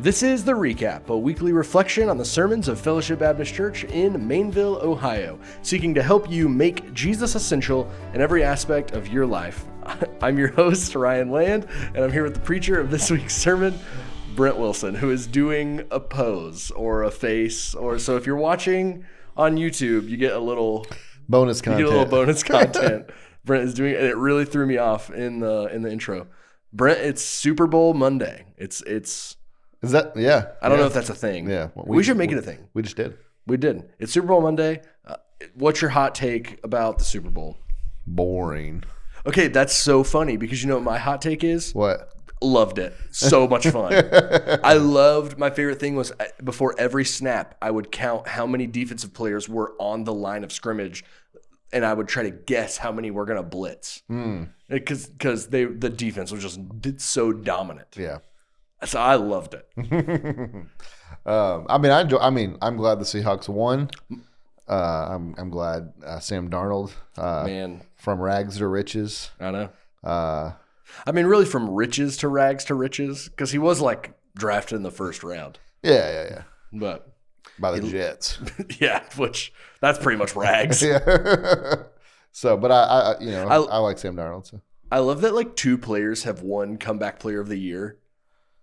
This is The Recap, a weekly reflection on the sermons of Fellowship Baptist Church in Mainville, Ohio, seeking to help you make Jesus essential in every aspect of your life. I'm your host, Ryan Land, and I'm here with the preacher of this week's sermon, Brent Wilson, who is doing a pose or a face, or so if you're watching on YouTube, you get a little bonus content. You get a little bonus content. Brent is doing, and it really threw me off in the intro. Brent, it's Super Bowl Monday. Is that, yeah. I don't know if that's a thing. Yeah. Well, we should make it a thing. We just did. We did. It's Super Bowl Monday. What's your hot take about the Super Bowl? Boring. Okay, that's so funny because you know what my hot take is? What? Loved it. So much fun. My favorite thing was before every snap, I would count how many defensive players were on the line of scrimmage, and I would try to guess how many were going to blitz. Because the defense was just so dominant. Yeah. So I loved it. I'm glad the Seahawks won. I'm glad Sam Darnold, from rags to riches. I know. Really from riches to rags to riches, because he was like drafted in the first round. Yeah. But by the Jets. Yeah, which that's pretty much rags. Yeah. So, but I like Sam Darnold. So I love that like two players have won comeback player of the year.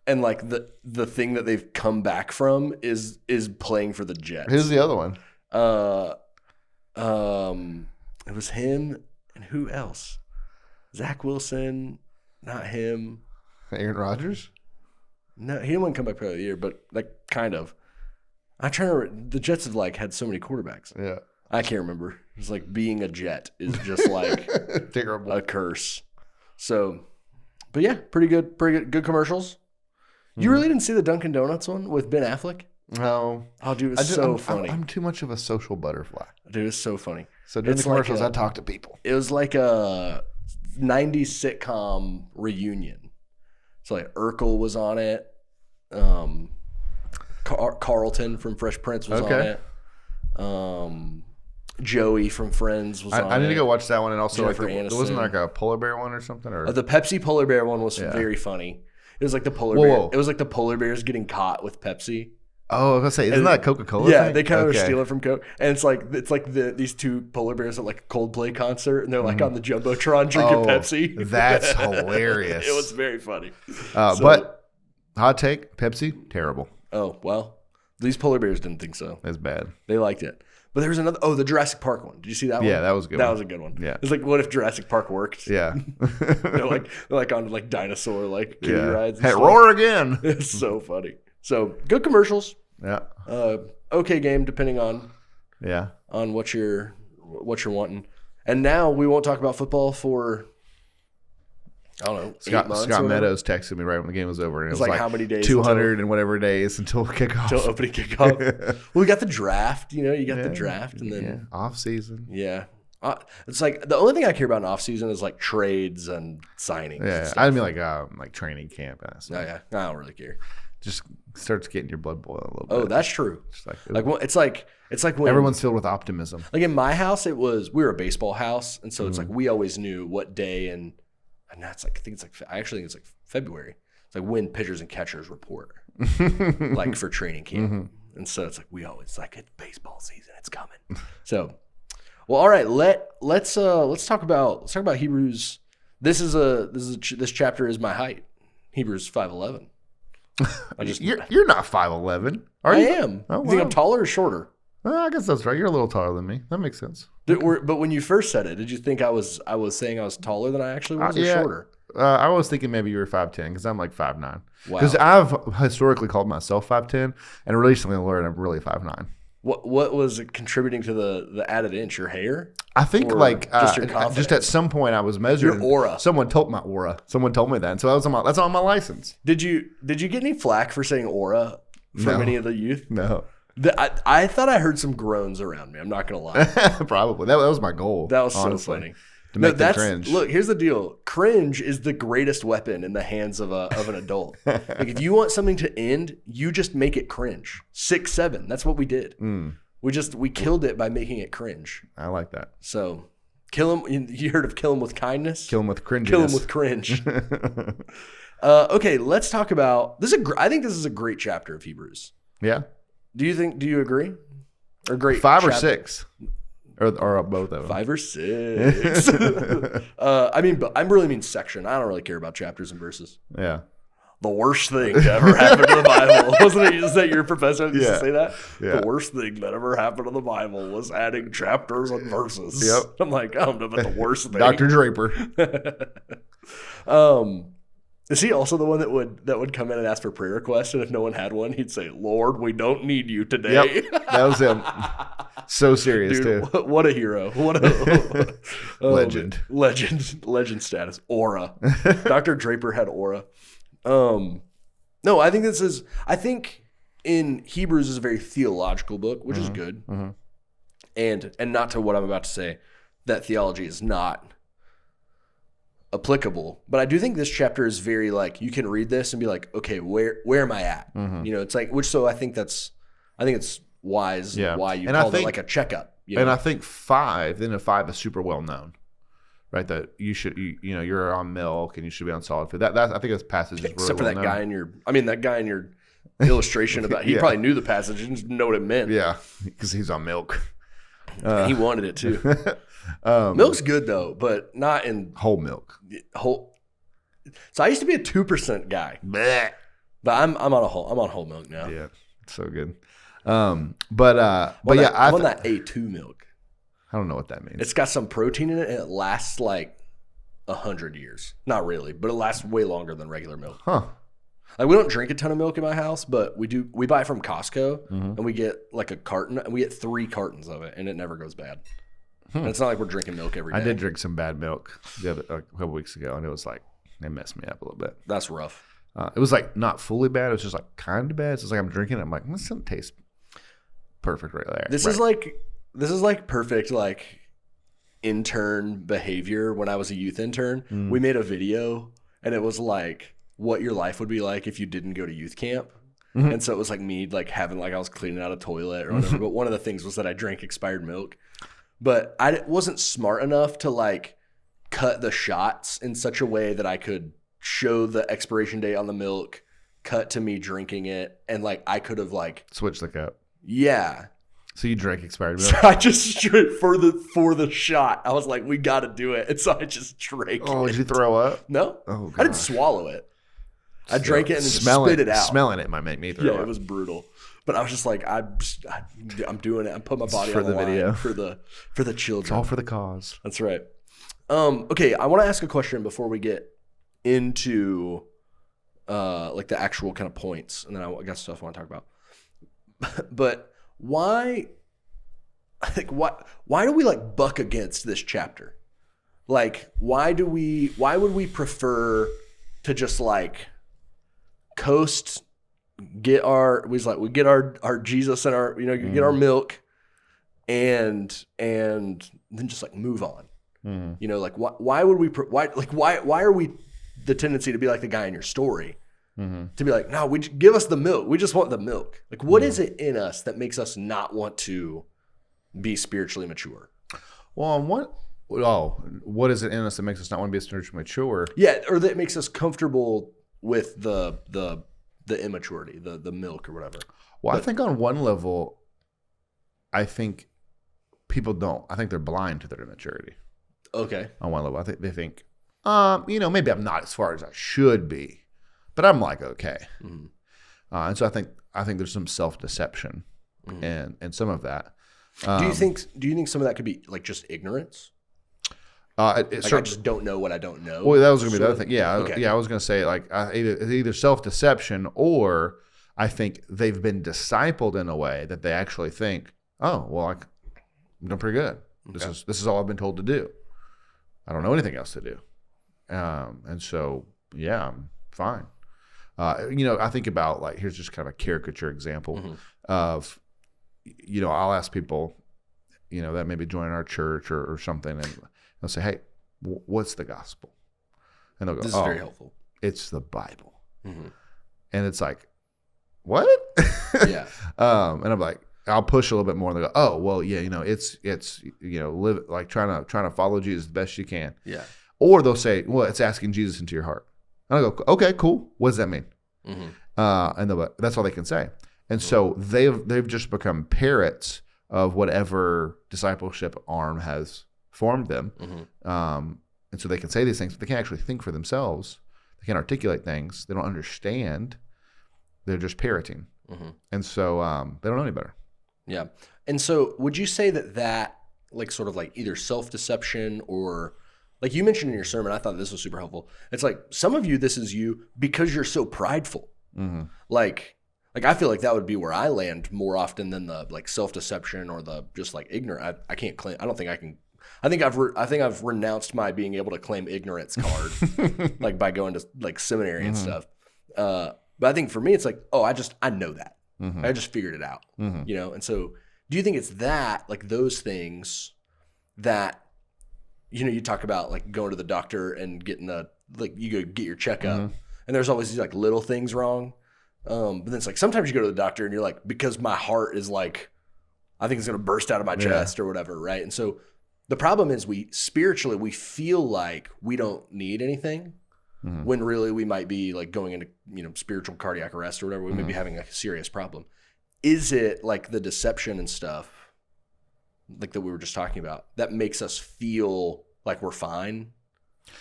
And like the thing that they've come back from is playing for the Jets. Who's the other one? It was him and who else? Zach Wilson, not him. Aaron Rodgers? No, he didn't win comeback player of the year, but like kind of. I'm trying to remember. The Jets have like had so many quarterbacks. Yeah. I can't remember. It's like being a Jet is just like terrible, a curse. So, but yeah, pretty good commercials. You really didn't see the Dunkin' Donuts one with Ben Affleck? No. Oh, dude, it's so funny. I'm too much of a social butterfly. Dude, it's so funny. So during the commercials, I talk to people. It was like a 90s sitcom reunion. So like Urkel was on it. Carlton from Fresh Prince was on it. Joey from Friends was on it. I need to go watch that one. And also, Jennifer there wasn't like a polar bear one or something? Or the Pepsi polar bear one was very funny. It was like the polar bear. It was like the polar bears getting caught with Pepsi. Oh, I was gonna say, isn't that Coca-Cola? Yeah, thing? they kind of steal it from Coke, and it's like these two polar bears at like a Coldplay concert, and they're like on the jumbotron drinking Pepsi. That's hilarious. It was very funny. But hot take: Pepsi, terrible. Oh well, these polar bears didn't think so. That's bad. They liked it. But there was another. Oh, the Jurassic Park one. Did you see that one? Yeah, that was a good. That was a good one. Yeah, it's like, what if Jurassic Park worked? Yeah, they're like on like dinosaur like kiddie rides. Hey, roar again! It's so funny. So good commercials. Yeah. Okay game depending on what you're wanting. And now we won't talk about football for I don't know. Scott Meadows texted me right when the game was over, and it was like how many days? 200 and whatever days until kickoff. Until opening kickoff. Well, we got the draft. You got the draft, and then off season. Yeah. It's like the only thing I care about in off season is like trades and signings. Yeah, I mean like training camp. I don't really care. Just starts getting your blood boiling a little bit. Oh, that's true. It's like when everyone's filled with optimism. Like in my house, we were a baseball house, and so it's like we always knew what day and that's like I actually think it's like February. It's like when pitchers and catchers report, like for training camp, and so it's like we always like it's baseball season, it's coming. So, well, all right, let's talk about Hebrews. This chapter is my height. Hebrews 5:11. You're not 5'11", are you? I am. Oh, you think I'm taller or shorter? I guess that's right. You're a little taller than me. That makes sense. But when you first said it, did you think I was saying I was taller than I actually was, or shorter? I was thinking maybe you were 5'10", because I'm like 5'9". Wow. Because I've historically called myself 5'10", and recently learned I'm really 5'9". What was it contributing to the added inch? Your hair? I think just your confidence? Just at some point I was measuring your aura. Someone told me that, and so that's on my license. Did you get any flack for saying aura from any of the youth? No. I thought I heard some groans around me. I'm not gonna lie. Probably that was my goal. That was honestly, so funny. To make them cringe. Look, here's the deal. Cringe is the greatest weapon in the hands of an adult. Like if you want something to end, you just make it cringe. 6-7. That's what we did. We killed it by making it cringe. I like that. So kill him. You heard of kill him with kindness? Kill him with cringe. Kill him with cringe. Okay, let's talk about this. I think this is a great chapter of Hebrews. Yeah. Do you agree? Or great 5 chapter? or 6? Or both of them? 5 or 6. But I really mean section. I don't really care about chapters and verses. Yeah. The worst thing that ever happened to the Bible. Wasn't it? Is that your professor used to say that? Yeah. The worst thing that ever happened to the Bible was adding chapters and verses. Yep. I'm like, I don't know about the worst thing. Dr. Draper. Is he also the one that would come in and ask for prayer requests, and if no one had one, he'd say, "Lord, we don't need you today." Yep, that was him. So serious, dude, too. What a hero! What a legend! Legend status. Aura. Dr. Draper had aura. No, I think in Hebrews is a very theological book, which is good, and not to what I'm about to say, that theology is not applicable, but I do think this chapter is very like, you can read this and be like, okay, where am I at? It's like, I think it's wise why you call it like a checkup. And I think 5 is super well known, right? That you should, you're on milk and you should be on solid food. That I think this passage is really except for well that known. guy in your illustration about, he probably knew the passage and didn't know what it meant. Yeah, because he's on milk. He wanted it too. Milk's good though, but not in whole milk. So I used to be a 2% guy, Blech. but I'm on whole milk now. Yeah, so good. I'm on that A2 milk. I don't know what that means. It's got some protein in it, and it lasts like 100 years. Not really, but it lasts way longer than regular milk. Huh. Like, we don't drink a ton of milk in my house, but we do. We buy it from Costco, and we get like a carton, and we get 3 cartons of it, and it never goes bad. And it's not like we're drinking milk every day. I did drink some bad milk a couple weeks ago, and it was like, it messed me up a little bit. That's rough. It was like not fully bad. It was just like kind of bad. So it's like I'm drinking it. I'm like, this doesn't taste perfect right there. This is like perfect like intern behavior. When I was a youth intern, we made a video, and it was like what your life would be like if you didn't go to youth camp. And so it was like me like having like I was cleaning out a toilet or whatever. But one of the things was that I drank expired milk. But I wasn't smart enough to like cut the shots in such a way that I could show the expiration date on the milk, cut to me drinking it, and like I could have like switched the cup. Yeah. So you drank expired milk? So I just for the shot. I was like, we got to do it, and so I just drank. Oh, did you throw up? No, oh, I didn't swallow it. I drank it and just spit it out. Smelling it might make me throw up. Yeah, it was brutal. But I was just like, I'm doing it. I'm putting my body on the line video for the children. It's all for the cause. That's right. Okay, I want to ask a question before we get into like the actual kind of points, and then I got stuff I want to talk about. But why do we like buck against this chapter? Like, why would we prefer to just like coast? We get our Jesus and our get our milk, and then just like move on. Like why would we why are we the tendency to be like the guy in your story, to be like, no, give us the milk, we just want the milk. Like what is it in us that makes us not want to be spiritually mature? Well, what is it in us that makes us not want to be spiritually mature? Yeah, or that makes us comfortable with the immaturity, the milk or whatever. Well, I think on one level, I think people don't. I think they're blind to their immaturity. Okay. On one level, I think they think, maybe I'm not as far as I should be, but I'm like okay. And so I think there's some self-deception and some of that. Do you think some of that could be like just ignorance? I just don't know what I don't know. Well, that was going to be the other thing. Yeah, okay. I was going to say like either self-deception or I think they've been discipled in a way that they actually think, oh, well, I'm doing pretty good. This is all I've been told to do. I don't know anything else to do, and so yeah, I'm fine. I think about like here's just kind of a caricature example of, I'll ask people, that maybe join our church or something, and they'll say, hey, what's the gospel? And they'll go, this is very helpful. It's the Bible. And it's like, what? Yeah. And I'm like, I'll push a little bit more, and they go, oh, well, yeah, it's live like trying to follow Jesus the best you can. Yeah. Or they'll say, well, it's asking Jesus into your heart. And I go, okay, cool. What does that mean? Mm-hmm. And that's all they can say. And so they've just become parrots of whatever discipleship arm has formed them. Mm-hmm. And so they can say these things, but they can't actually think for themselves. They can't articulate things. They don't understand. They're just parroting. Mm-hmm. And so they don't know any better. Yeah. And so would you say that like sort of like either self-deception or like you mentioned in your sermon, I thought this was super helpful. It's like some of you, this is you because you're so prideful. Mm-hmm. Like I feel like that would be where I land more often than the like self-deception or the just like ignorant. I can't claim. I don't think I can. I think I've renounced my being able to claim ignorance card, like by going to like seminary and stuff. But I think for me, it's like, oh, I know that. Mm-hmm. I just figured it out, Mm-hmm. you know. And so, do you think it's that like those things that you talk about like going to the doctor and getting you go get your checkup, and there's always these like little things wrong. But then it's like sometimes you go to the doctor and you're like, because my heart is like, I think it's going to burst out of my chest or whatever, right? And so the problem is we feel like we don't need anything when really we might be like going into spiritual cardiac arrest or whatever. We may be having a serious problem. Is it like the deception and stuff like that we were just talking about that makes us feel like we're fine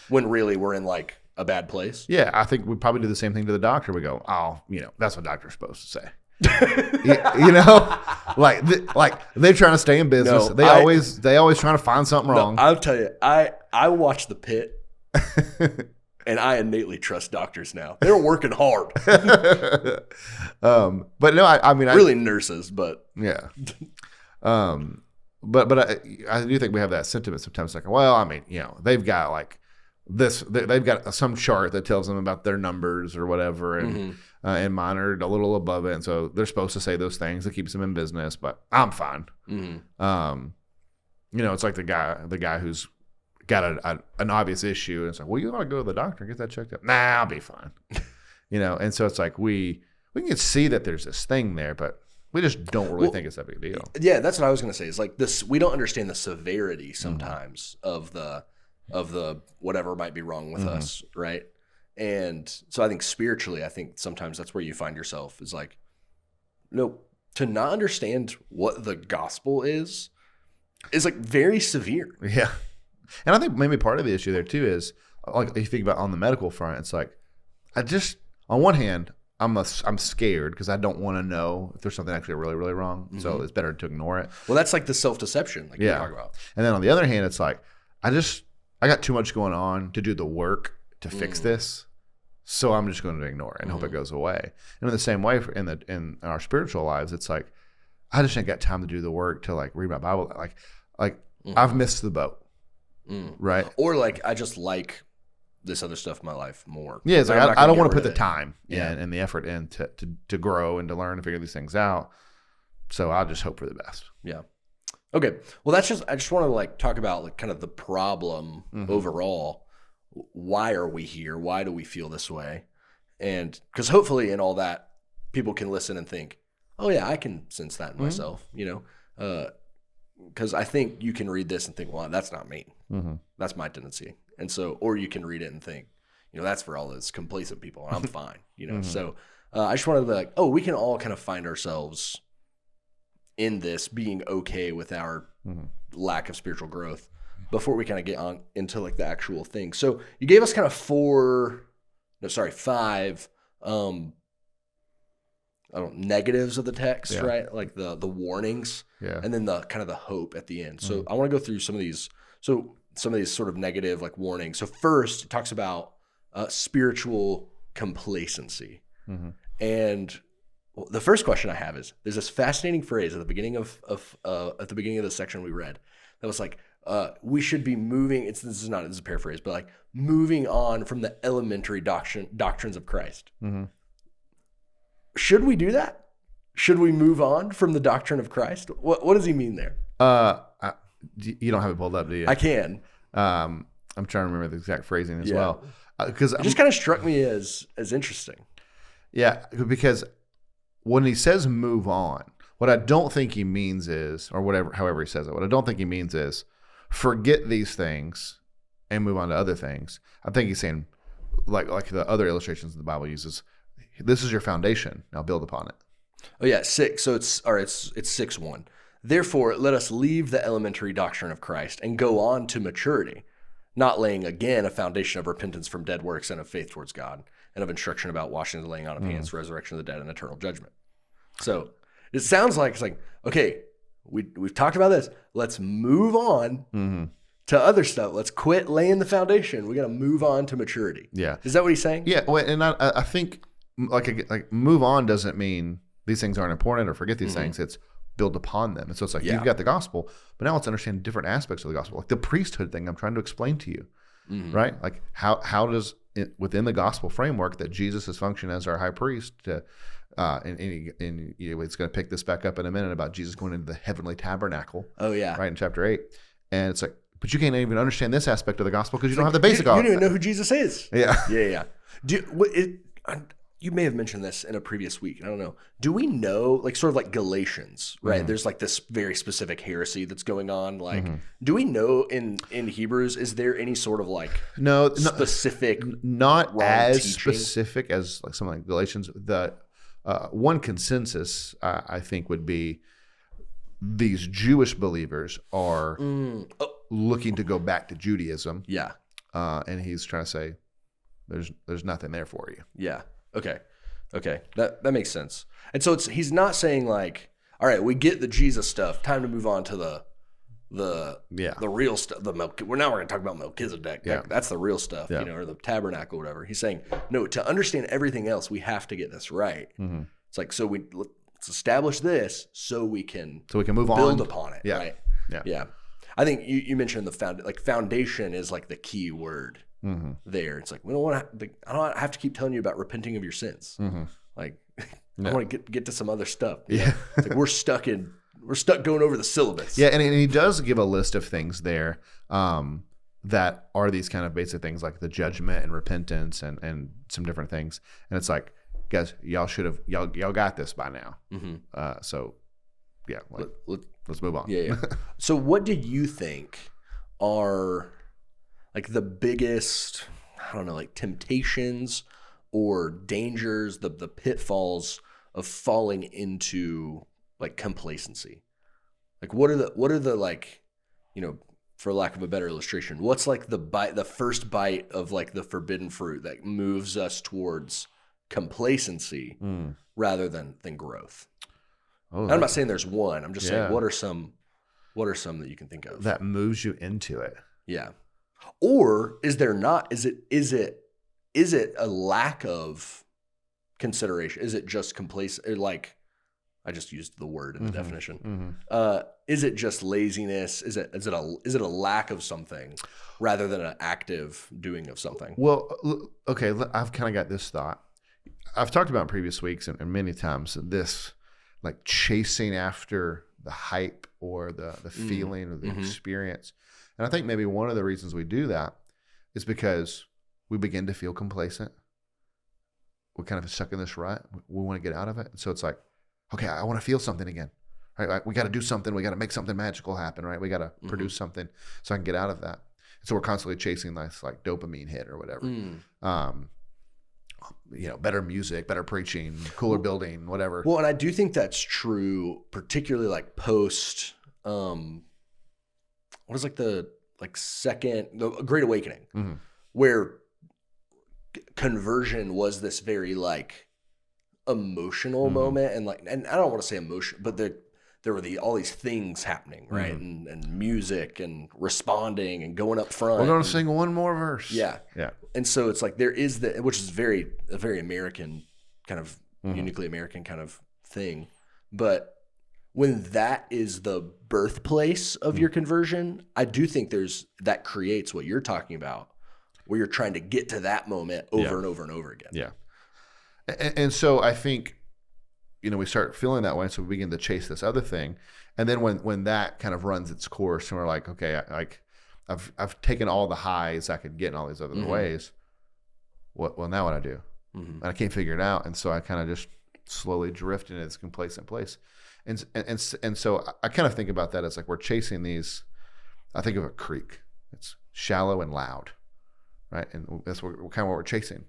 when really we're in like a bad place? Yeah, I think we probably do the same thing to the doctor. We go, oh, that's what doctor's supposed to say. like they're trying to stay in business. No, they always trying to find something wrong. No, I'll tell you, I watch The Pit, and I innately trust doctors now. They're working hard. But no, I mean, really nurses, but yeah. But I do think we have that sentiment sometimes. Like, well, I mean, they've got like this. They've got some chart that tells them about their numbers or whatever, and mine are a little above it, and so they're supposed to say those things that keeps them in business. But I'm fine. It's like the guy who's got an obvious issue, and it's like, well, you want to go to the doctor and get that checked out? Nah, I'll be fine. And so it's like we can see that there's this thing there, but we just don't really think it's that big a deal. Yeah, that's what I was going to say. Is like this, we don't understand the severity sometimes of the whatever might be wrong with us, right? And so I think spiritually, sometimes that's where you find yourself is like, to not understand what the gospel is like very severe. Yeah. And I think maybe part of the issue there too is like if you think about on the medical front, it's like on one hand, I'm scared because I don't want to know if there's something actually really, really wrong. So it's better to ignore it. Well, that's like the self-deception like you talk about. And then on the other hand, it's like I got too much going on to do the work to fix this. So I'm just going to ignore it and hope it goes away. And in the same way in our spiritual lives, it's like I just ain't got time to do the work to like read my Bible. Like I've missed the boat. Right. Or like I just like this other stuff in my life more. Yeah, it's like I don't want to put the time and the effort in to grow and to learn and figure these things out. So I'll just hope for the best. Yeah. Okay. Well, I just want to like talk about like kind of the problem overall. Why are we here? Why do we feel this way? And because hopefully in all that, people can listen and think, oh yeah, I can sense that in myself, because I think you can read this and think, well, that's not me. That's my tendency. And so, or you can read it and think, that's for all those complacent people and I'm fine, So I just wanted to be like, oh, we can all kind of find ourselves in this being okay with our lack of spiritual growth before we kind of get on into like the actual thing. So you gave us kind of 5 negatives of the text, right? Like the warnings, and then the kind of the hope at the end. So I want to go through some of these. So some of these sort of negative like warnings. So first, it talks about spiritual complacency, and the first question I have is: there's this fascinating phrase at the beginning of the section we read that was like, we should be moving. This is a paraphrase, but like moving on from the elementary doctrines of Christ. Should we do that? Should we move on from the doctrine of Christ? What does he mean there? You don't have it pulled up, do you? I can. I'm trying to remember the exact phrasing as well. Because it just kind of struck me as interesting. Yeah, because when he says move on, what I don't think he means is, or however he says it, what I don't think he means is forget these things and move on to other things. I think he's saying like the other illustrations the Bible uses, this is your foundation. Now build upon it. Oh yeah, 6. So it's 6:1. Therefore, let us leave the elementary doctrine of Christ and go on to maturity, not laying again a foundation of repentance from dead works and of faith towards God, and of instruction about washing and laying on of hands, resurrection of the dead, and eternal judgment. So it sounds like it's like, okay, we've talked about this. Let's move on to other stuff. Let's quit laying the foundation. We got to move on to maturity. Yeah. Is that what he's saying? Yeah. Well, and I think like move on doesn't mean these things aren't important or forget these things. It's build upon them. And so it's like, you've got the gospel, but now let's understand different aspects of the gospel. Like the priesthood thing I'm trying to explain to you, right? Like how does it, within the gospel framework that Jesus has functioned as our high priest to, and you know, it's going to pick this back up in a minute about Jesus going into the heavenly tabernacle. Oh yeah. Right in chapter 8. And it's like, but you can't even understand this aspect of the gospel because you don't have the basic. You don't even know who Jesus is. Yeah. Yeah. You may have mentioned this in a previous week. I don't know. Do we know, like, sort of like Galatians, right? There's like this very specific heresy that's going on. Like, do we know in Hebrews, is there any sort of like specific, not as teaching? specific as like something like Galatians? The one consensus I think would be these Jewish believers are looking to go back to Judaism. Yeah. And he's trying to say, there's nothing there for you. Yeah. Okay. That makes sense. And so he's not saying like, all right, we get the Jesus stuff. Time to move on to the real stuff. We're going to talk about Melchizedek. Yeah. That's the real stuff, yeah. you know, or the tabernacle, or whatever. He's saying, no, to understand everything else, we have to get this right. It's like, so let's establish this so we can move on, build upon it. Yeah. Right. Yeah. Yeah. I think you mentioned foundation is like the key word. There, it's like we don't want to. I don't have to keep telling you about repenting of your sins. Like, I want to get to some other stuff. Yeah, it's like we're stuck going over the syllabus. Yeah, and he does give a list of things there that are these kind of basic things like the judgment and repentance and some different things. And it's like, guys, y'all got this by now. So yeah, let's move on. Yeah. So what do you think are like the biggest, I don't know, like temptations or dangers, the pitfalls of falling into like complacency? Like what are the like, you know, for lack of a better illustration, what's like the first bite of like the forbidden fruit that moves us towards complacency rather than growth? I'm not saying there's one. I'm just saying what are some that you can think of that moves you into it? Yeah. Or is there not? Is it a lack of consideration? Is it just complacent? Like, I just used the word in the definition. Is it just laziness? Is it a lack of something rather than an active doing of something? Well, okay, I've kind of got this thought. I've talked about in previous weeks and many times this like chasing after the hype or the feeling or the experience. And I think maybe one of the reasons we do that is because we begin to feel complacent. We're kind of stuck in this rut. We want to get out of it. And so it's like, okay, I want to feel something again. Right? Like we got to do something. We got to make something magical happen, right? We got to produce something so I can get out of that. And so we're constantly chasing this like dopamine hit or whatever. You know, better music, better preaching, cooler building, whatever. Well, and I do think that's true, particularly like post, what is like the Great Awakening, where conversion was this very like emotional moment, and I don't want to say emotion, but there were all these things happening, right? And music and responding and going up front. We're going to sing one more verse. Yeah. And so it's like there is which is a very American kind of uniquely American kind of thing, but when that is the birthplace of your conversion, I do think that creates what you're talking about, where you're trying to get to that moment over and over and over again. Yeah. And so I think, you know, we start feeling that way, so we begin to chase this other thing. And then when that kind of runs its course and we're like, okay, I've taken all the highs I could get in all these other ways. Well, now what I do? And I can't figure it out. And so I kind of just slowly drift into this complacent place. And so I kind of think about that as like we're chasing these. I think of a creek. It's shallow and loud, right? And that's kind of what we're chasing,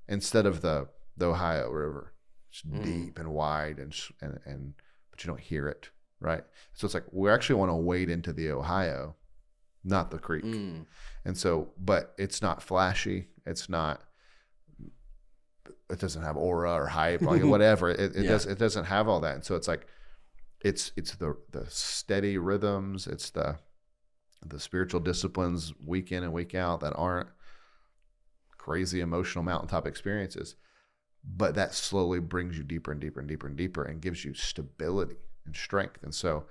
instead of the Ohio River. It's deep and wide, and but you don't hear it, right? So it's like we actually want to wade into the Ohio, not the creek. And so, but it's not flashy. It doesn't have aura or hype, like whatever. It doesn't have all that. And so it's like it's the steady rhythms. It's the spiritual disciplines week in and week out that aren't crazy emotional mountaintop experiences, but that slowly brings you deeper and deeper and deeper and deeper and gives you stability and strength. And so,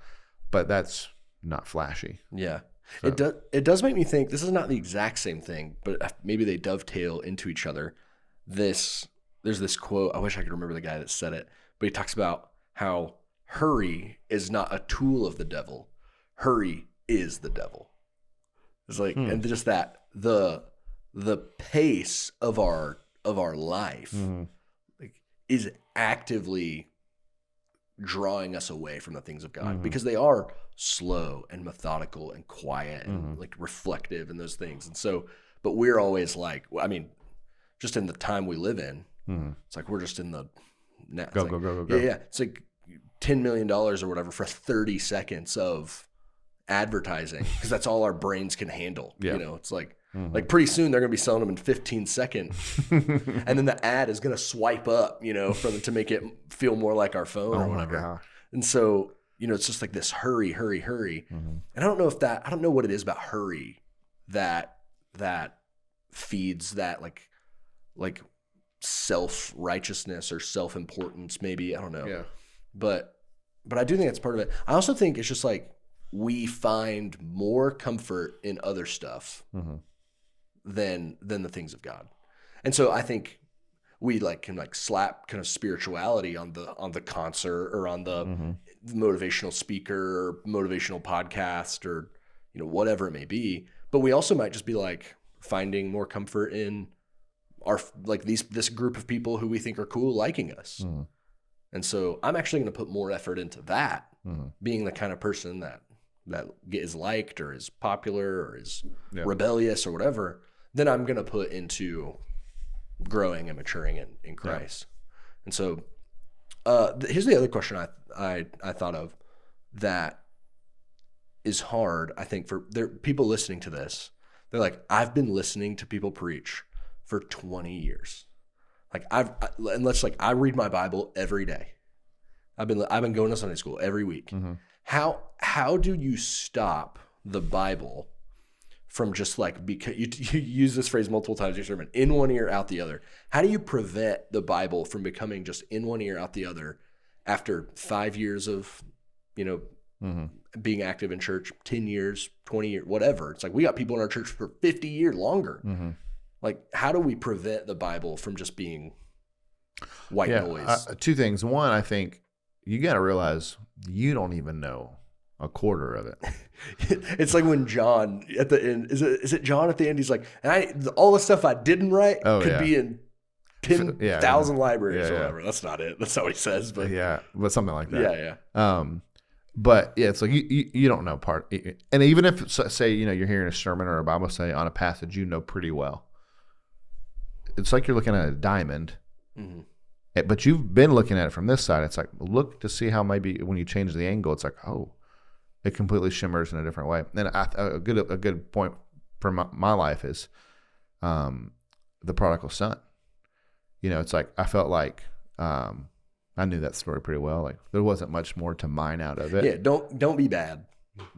but that's not flashy. Yeah. So. It does make me think, this is not the exact same thing, but maybe they dovetail into each other. There's this quote, I wish I could remember the guy that said it, but he talks about how hurry is not a tool of the devil. Hurry is the devil. It's like, and just that the pace of our life like is actively drawing us away from the things of God, because they are slow and methodical and quiet and like reflective and those things. And so, but we're always like, I mean, just in the time we live in, it's like we're just in the go. Yeah. It's like $10 million or whatever for 30 seconds of advertising, because that's all our brains can handle. You know, it's like like pretty soon they're gonna be selling them in 15 seconds, and then the ad is gonna swipe up, you know, to make it feel more like our phone or whatever. And so, you know, it's just like this hurry. And I don't know what it is about hurry that feeds that like self-righteousness or self-importance, maybe. I don't know. Yeah. But I do think that's part of it. I also think it's just like we find more comfort in other stuff than the things of God. And so I think we can slap kind of spirituality on the concert or on the motivational speaker or motivational podcast or, you know, whatever it may be. But we also might just be like finding more comfort in our this group of people who we think are cool liking us. And so I'm actually going to put more effort into that, being the kind of person that is liked or is popular or is rebellious or whatever, than I'm going to put into growing and maturing in Christ. Yeah. And so here's the other question I thought of that is hard, I think, for people listening to this. They're like, I've been listening to people preach for 20 years. Like I read my Bible every day. I've been going to Sunday school every week. How do you stop the Bible from just like, because you use this phrase multiple times in your sermon, in one ear, out the other? How do you prevent the Bible from becoming just in one ear, out the other after 5 years of, you know, being active in church, 10 years, 20 years, whatever? It's like we got people in our church for 50 years longer. Like, how do we prevent the Bible from just being white noise? Two things. One, I think you got to realize you don't even know a quarter of it. It's like when John at the end, is it John at the end? He's like, all the stuff I didn't write could be in 10,000 libraries or whatever. That's not it. That's not what he says. But but something like that. But yeah, it's like you don't know part. And even if, say, you know, you're hearing a sermon or a Bible study on a passage you know pretty well, it's like you're looking at a diamond, but you've been looking at it from this side. It's like, look to see how maybe when you change the angle, it's like, oh, it completely shimmers in a different way. And a good point for my life is the prodigal son. You know, it's like I felt like I knew that story pretty well. Like there wasn't much more to mine out of it. Yeah, don't be bad.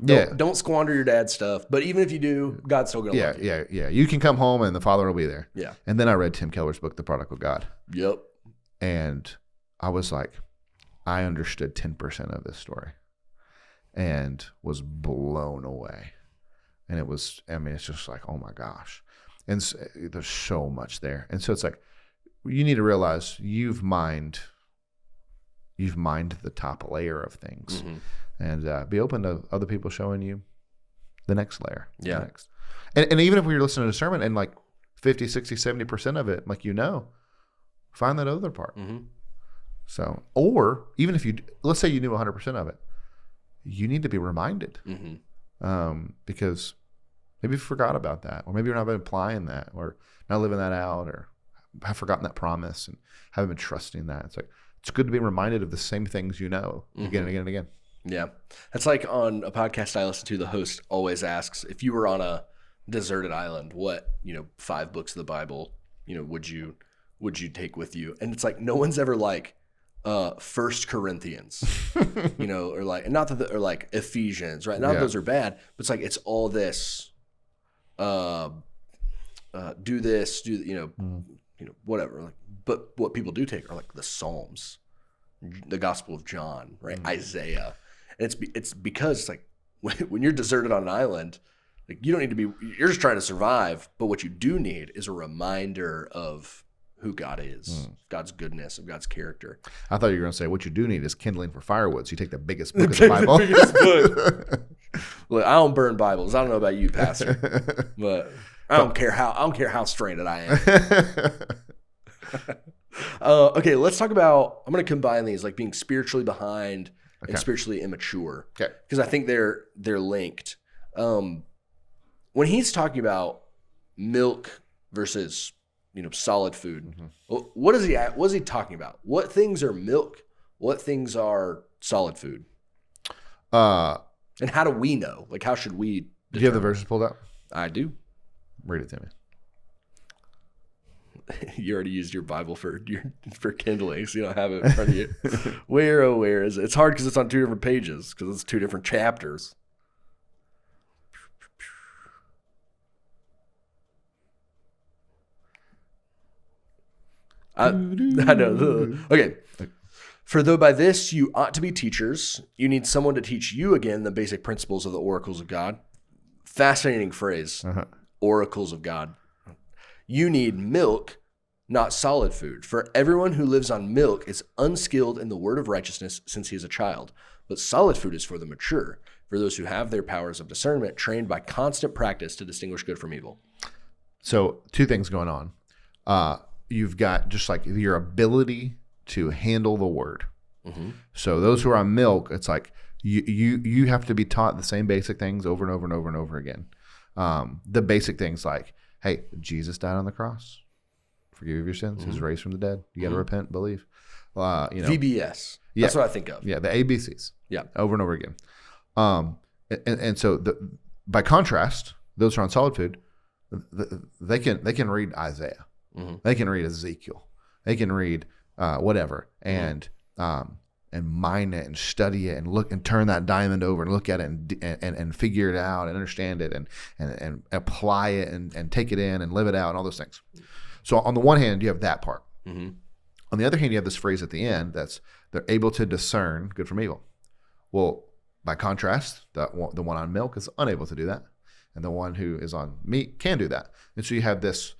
Don't squander your dad's stuff. But even if you do, God's still going to love you. Yeah. You can come home and the Father will be there. Yeah. And then I read Tim Keller's book, The Prodigal God. Yep. And I was like, I understood 10% of this story and was blown away. And it was, I mean, it's just like, oh my gosh. And so, there's so much there. And so it's like, you need to realize you've mined the top layer of things. And be open to other people showing you the next layer. Yeah. Next. And even if we were listening to a sermon and like 50, 60, 70% of it, like, you know, find that other part. So, or even if let's say you knew 100% of it, you need to be reminded. Because Maybe you forgot about that, or maybe you're not been applying that, or not living that out, or have forgotten that promise and haven't been trusting that. It's like, it's good to be reminded of the same things again and again and again. Yeah. That's like on a podcast I listen to, the host always asks, if you were on a deserted island, what, 5 books of the Bible, would you take with you? And it's like, no one's ever like, 1 Corinthians, or like, and not that, or like Ephesians, right? Not that those are bad, but it's like, it's all this, do this, whatever. Like, but what people do take are like the Psalms, the Gospel of John, right? Isaiah. And it's because it's like when you're deserted on an island, like you don't need to be, you're just trying to survive. But what you do need is a reminder of who God is, God's goodness, of God's character. I thought you were going to say what you do need is kindling for firewood. So you take the biggest book of the Bible. The biggest book. Look, I don't burn Bibles. I don't know about you, Pastor, but I don't care how stranded I am. Okay, let's talk about, I'm going to combine these, like being spiritually behind and spiritually immature. Okay. Because I think they're linked. When he's talking about milk versus, solid food, what is he talking about? What things are milk? What things are solid food? And how do we know? Like, how should we determine? Do you have the verses pulled out? I do. Read it to me. You already used your Bible for kindling, so you don't have it in front of you. Where is it? It's hard because it's on 2 different pages because it's 2 different chapters. I know. Okay. For though by this you ought to be teachers, you need someone to teach you again the basic principles of the oracles of God. Fascinating phrase. Oracles of God. You need milk, not solid food. For everyone who lives on milk is unskilled in the word of righteousness since he is a child. But solid food is for the mature, for those who have their powers of discernment trained by constant practice to distinguish good from evil. So 2 things going on. You've got just like your ability to handle the word. So those who are on milk, it's like you have to be taught the same basic things over and over and over and over again. The basic things like, hey, Jesus died on the cross. Forgive your sins. He was raised from the dead. You got to repent, believe. VBS. That's what I think of. Yeah, the ABCs. Yeah. Over and over again. And so by contrast, those who are on solid food, they can read Isaiah. They can read Ezekiel. They can read whatever and mine it and study it and look and turn that diamond over and look at it and figure it out and understand it and apply it and take it in and live it out and all those things. So on the one hand, you have that part. On the other hand, you have this phrase at the end that's they're able to discern good from evil. Well, by contrast, the one on milk is unable to do that, and the one who is on meat can do that. And so you have this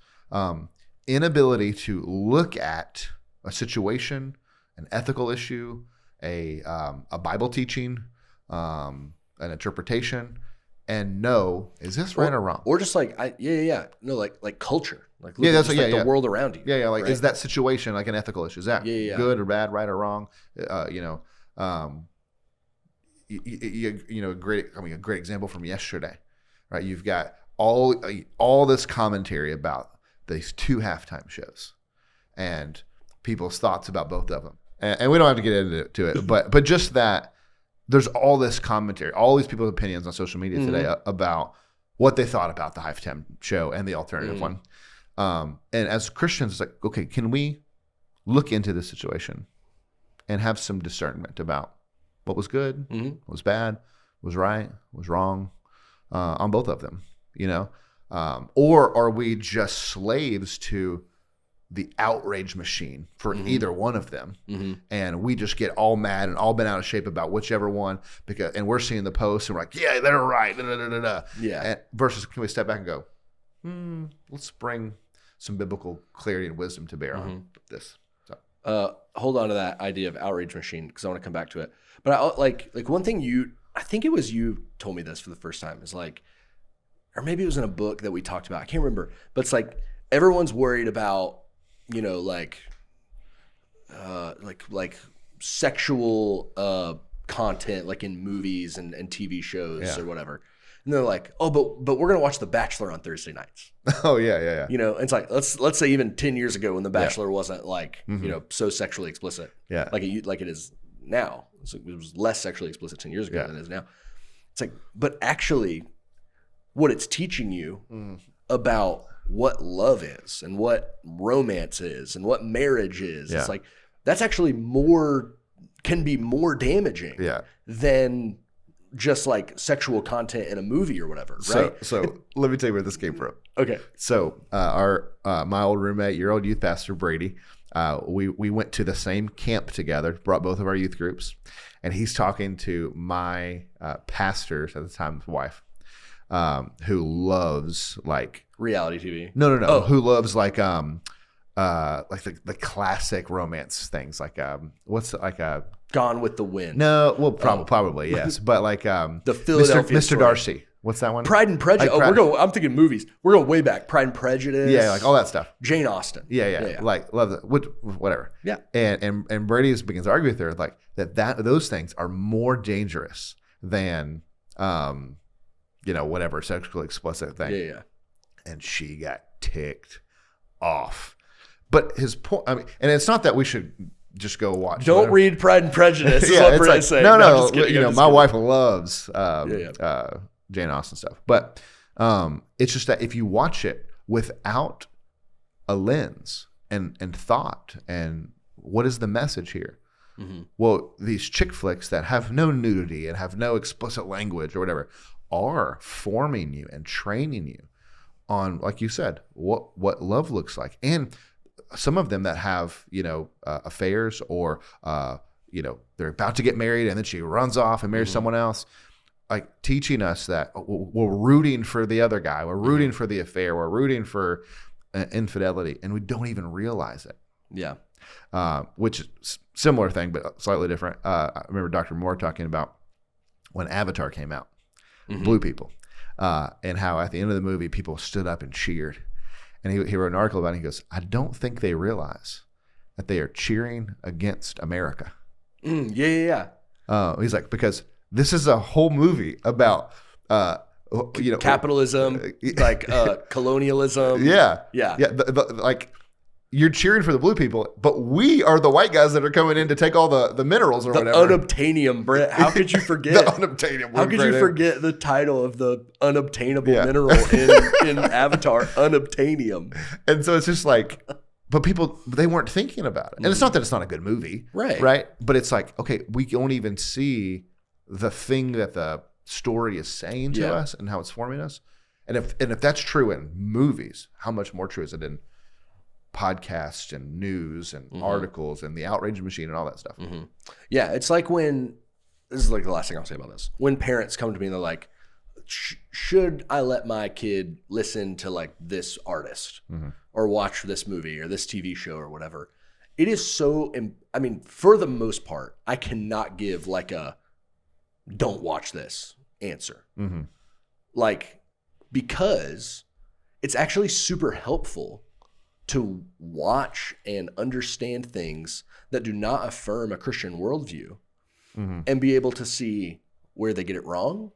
inability to look at a situation, an ethical issue, a Bible teaching, an interpretation, and know, is this right or wrong? Or just like no, like culture, like look at the world around you. Like right? Is that situation like an ethical issue? Is that good or bad, right or wrong? A great example from yesterday, right? You've got all this commentary about these 2 halftime shows and people's thoughts about both of them. And we don't have to get into it, but just that there's all this commentary, all these people's opinions on social media today about what they thought about the halftime show and the alternative one. And as Christians, it's like, okay, can we look into this situation and have some discernment about what was good, what was bad, what was right, what was wrong on both of them, or are we just slaves to the outrage machine for either one of them, and we just get all mad and all bent out of shape about whichever one and we're seeing the posts and we're like, yeah, they're right, and versus can we step back and go, let's bring some biblical clarity and wisdom to bear on this. So. Hold on to that idea of outrage machine because I want to come back to it. But I, like one thing I think it was you told me this for the first time is like, or maybe it was in a book that we talked about. I can't remember, but it's like everyone's worried about, like sexual content, like in movies and TV shows or whatever. And they're like, oh, but we're gonna watch The Bachelor on Thursday nights. Oh yeah. You know, it's like let's say even 10 years ago when The Bachelor wasn't like you know so sexually explicit. Yeah. Like it is now. So it was less sexually explicit 10 years ago than it is now. It's like, but actually, what it's teaching you about what love is and what romance is and what marriage is, it's like that's actually can be more damaging than just like sexual content in a movie or whatever, right? So let me tell you where this came from. Okay. So my old roommate, your old youth pastor, Brady, we went to the same camp together, brought both of our youth groups, and he's talking to my pastor's at the time's wife, who loves like reality TV. No. Oh. Who loves like the classic romance things, like what's like a Gone with the Wind. No, well, probably yes, but like the Philadelphia Mr. Darcy. What's that one? Pride and Prejudice. Like I'm thinking movies. We're going way back. Pride and Prejudice. Yeah, like all that stuff. Jane Austen. Yeah. Like love that. Whatever. Yeah. And Brady begins to argue with her like those things are more dangerous than whatever sexually explicit thing. Yeah. And she got ticked off. But his point, I mean, and it's not that we should just go watch. Don't read Pride and Prejudice. Is what Brent's saying. No. I'm just kidding, my wife loves Jane Austen stuff, but it's just that if you watch it without a lens and thought, and what is the message here? Well, these chick flicks that have no nudity and have no explicit language or whatever are forming you and training you on, like you said, what love looks like. And some of them that have, affairs or, they're about to get married and then she runs off and marries someone else, like teaching us that we're rooting for the other guy. We're rooting for the affair. We're rooting for infidelity, and we don't even realize it. Yeah. Which is similar thing, but slightly different. I remember Dr. Moore talking about when Avatar came out, Blue people, and how at the end of the movie, people stood up and cheered. And he wrote an article about it. He goes, I don't think they realize that they are cheering against America. Yeah. He's like, because this is a whole movie about, capitalism, like colonialism. Yeah. Like you're cheering for the blue people, but we are the white guys that are coming in to take all the minerals or whatever. Unobtainium, Brent. How could you forget? The unobtainium. How could you forget the title of the unobtainable mineral in Avatar, unobtainium? And so it's just like, but people, they weren't thinking about it. And it's not that it's not a good movie. Right. But it's like, okay, we don't even see the thing that the story is saying to us and how it's forming us. And if that's true in movies, how much more true is it in podcasts and news and articles and the outrage machine and all that stuff? Yeah, it's like when, this is like the last thing I'll say about this, when parents come to me and they're like, should I let my kid listen to like this artist or watch this movie or this TV show or whatever? It is so, I mean, for the most part, I cannot give like a don't watch this answer. Like, because it's actually super helpful to watch and understand things that do not affirm a Christian worldview and be able to see where they get it wrong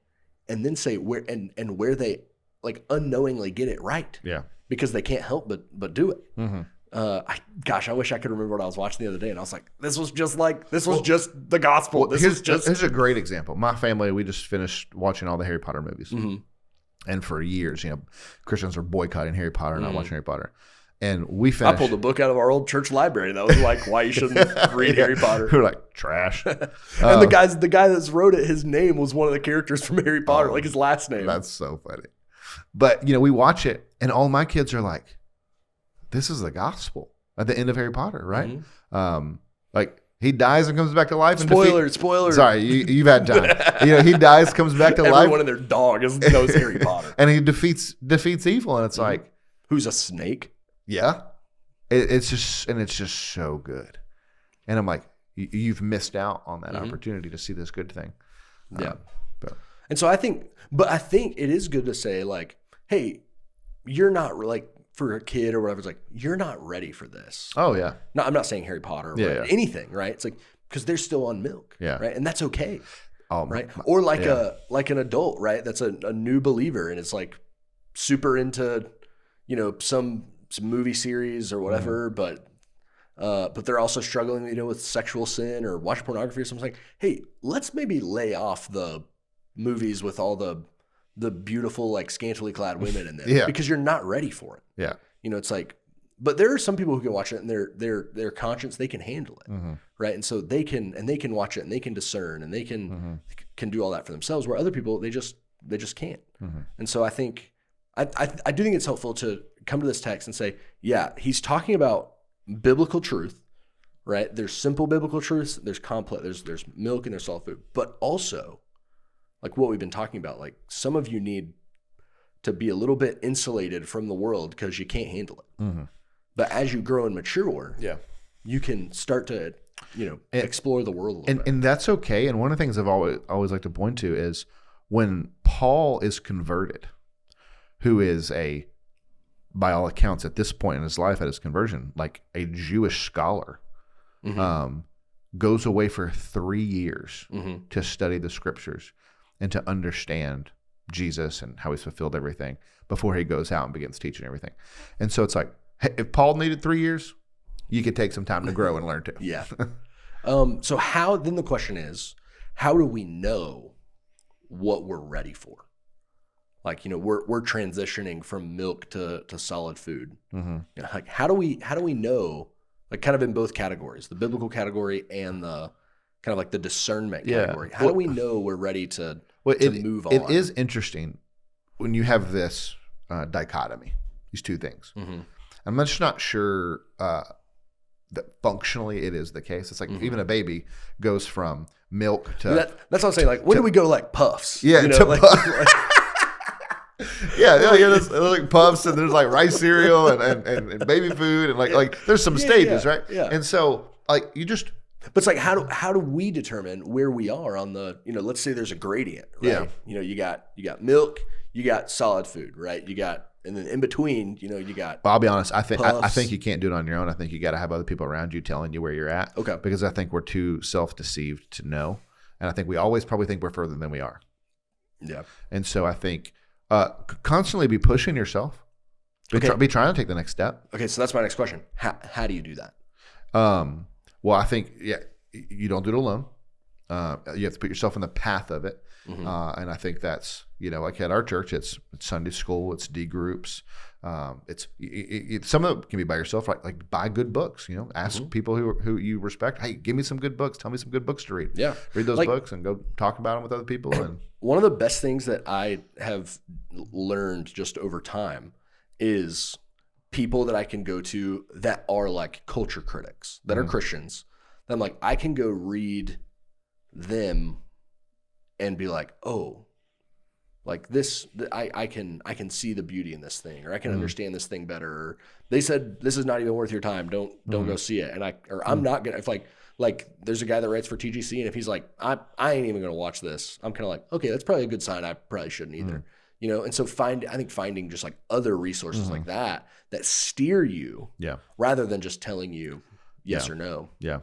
and then say where and where they like unknowingly get it right. Yeah. Because they can't help but do it. I wish I could remember what I was watching the other day, and I was like, this was just the gospel. Here's a great example. My family, we just finished watching all the Harry Potter movies. And for years, Christians were boycotting Harry Potter, not watching Harry Potter. And we finished. I pulled a book out of our old church library that was like, why you shouldn't read Harry Potter. We were like, trash. And the guy that wrote it, his name was one of the characters from Harry Potter, like his last name. That's so funny. But, we watch it, and all my kids are like, this is the gospel at the end of Harry Potter, right? Like, he dies and comes back to life. Spoiler. Sorry, you've had time. He dies, comes back to life. Everyone and their dog knows Harry Potter. And he defeats evil, and it's like. Who's a snake? Yeah. It's just so good. And I'm like, you've missed out on that opportunity to see this good thing. Yeah. And so I think it is good to say like, hey, you're not like, for a kid or whatever, it's like, you're not ready for this. Oh yeah. No, I'm not saying Harry Potter or anything, right? It's like, because they're still on milk. Yeah. Right. And that's okay. right? Or like an adult, right? That's a new believer and it's like super into, some movie series or whatever, but they're also struggling, with sexual sin or watch pornography or something. Like, hey, let's maybe lay off the movies with all the beautiful, like scantily clad women in them because you're not ready for it. Yeah. It's like, but there are some people who can watch it and their conscience, they can handle it. Right. And so they can watch it and they can discern and they can do all that for themselves, where other people, they just can't. And so I think, I do think it's helpful to come to this text and say, yeah, he's talking about biblical truth, right? There's simple biblical truths, there's complex, there's milk and there's solid food, but also like what we've been talking about, like some of you need to be a little bit insulated from the world because you can't handle it. But as you grow and mature, you can start to, explore the world a little bit. And that's okay. And one of the things I've always liked to point to is when Paul is converted, who is by all accounts at this point in his life at his conversion, like a Jewish scholar, goes away for 3 years to study the scriptures and to understand Jesus and how he's fulfilled everything before he goes out and begins teaching everything. And so it's like, hey, if Paul needed 3 years, you could take some time to grow and learn too. Yeah. So then the question is, how do we know what we're ready for? Like, we're transitioning from milk to solid food. Like how do we know, like kind of in both categories, the biblical category and the kind of like the discernment category? How do we know we're ready to move on? It is interesting when you have this dichotomy, these two things. I'm just not sure that functionally it is the case. It's like even a baby goes from milk to... That's what I'm saying. Like, when do we go to like puffs? Yeah, to puffs. There's like puffs and there's like rice cereal and baby food and like there's some stages, right? Yeah. And so like you just... But it's like, how do we determine where we are on the, let's say there's a gradient, right? Yeah. You got milk, you got solid food, right? And then in between, you got... Well, I'll be honest. I think you can't do it on your own. I think you got to have other people around you telling you where you're at. Okay. Because I think we're too self-deceived to know. And I think we always probably think we're further than we are. Yeah. And so I think constantly be pushing yourself. Be trying to take the next step. Okay, so that's my next question. How do you do that? Well, I think, you don't do it alone. You have to put yourself in the path of it. And I think that's, like at our church, it's Sunday school, it's D groups. It's some of it can be by yourself, right? Like buy good books, ask people who you respect. Hey, give me some good books. Tell me some good books to read. Yeah. Read those books and go talk about them with other people. And one of the best things that I have learned just over time is people that I can go to that are like culture critics, that are Christians. That I'm like, I can go read them and be like, oh, like this, I can see the beauty in this thing, or I can understand this thing better. Or they said this is not even worth your time. Don't go see it. And I'm not gonna. If like there's a guy that writes for TGC, and if he's like, I ain't even gonna watch this, I'm kind of like, okay, that's probably a good sign. I probably shouldn't either. And so I think finding just like other resources like that steer you, rather than just telling you yes or no. Yeah.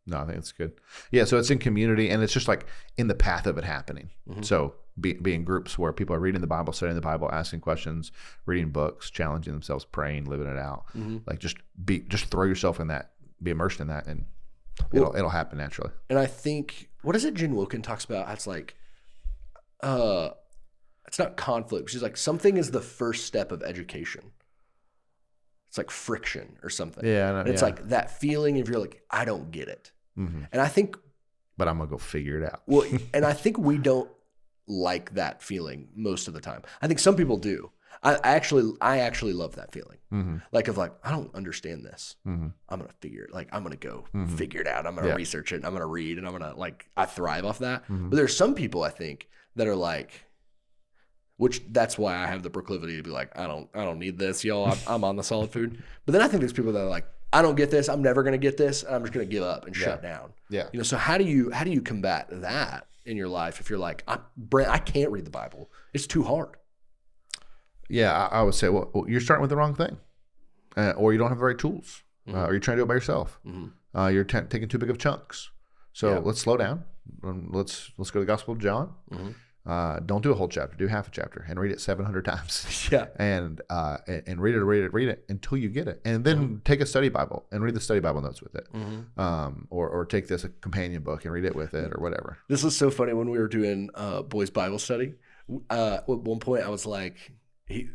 No, I think it's good. Yeah, so it's in community, and it's just like in the path of it happening. So be in groups where people are reading the Bible, studying the Bible, asking questions, reading books, challenging themselves, praying, living it out. Like just throw yourself in that, be immersed in that, and it'll happen naturally. And I think, what is it Jen Wilkin talks about? It's like, it's not conflict. She's like, something is the first step of education. It's like friction or something. Yeah. I know, and it's like that feeling if you're like, I don't get it. And I think... But I'm going to go figure it out. Well, and I think we don't like that feeling most of the time. I think some people do. I actually love that feeling. Like of like, I don't understand this. I'm going to figure it. Like, I'm going to go figure it out. I'm going to research it. And I'm going to read. And I'm going to like, I thrive off that. But there's some people I think that are like... Which that's why I have the proclivity to be like, I don't need this, y'all. I'm on the solid food. But then I think there's people that are like, I don't get this. I'm never going to get this. And I'm just going to give up and shut down. Yeah. So how do you combat that in your life if you're like, Brent, I can't read the Bible. It's too hard. Yeah, I would say, well, you're starting with the wrong thing, or you don't have the right tools, or you're trying to do it by yourself. You're taking too big of chunks. So let's slow down. let's go to the Gospel of John. Don't do a whole chapter. Do half a chapter and read it 700 times. Yeah. And read it until you get it. And then take a study Bible and read the study Bible notes with it. Or take this companion book and read it with it or whatever. This was so funny when we were doing boys Bible study. At one point I was like,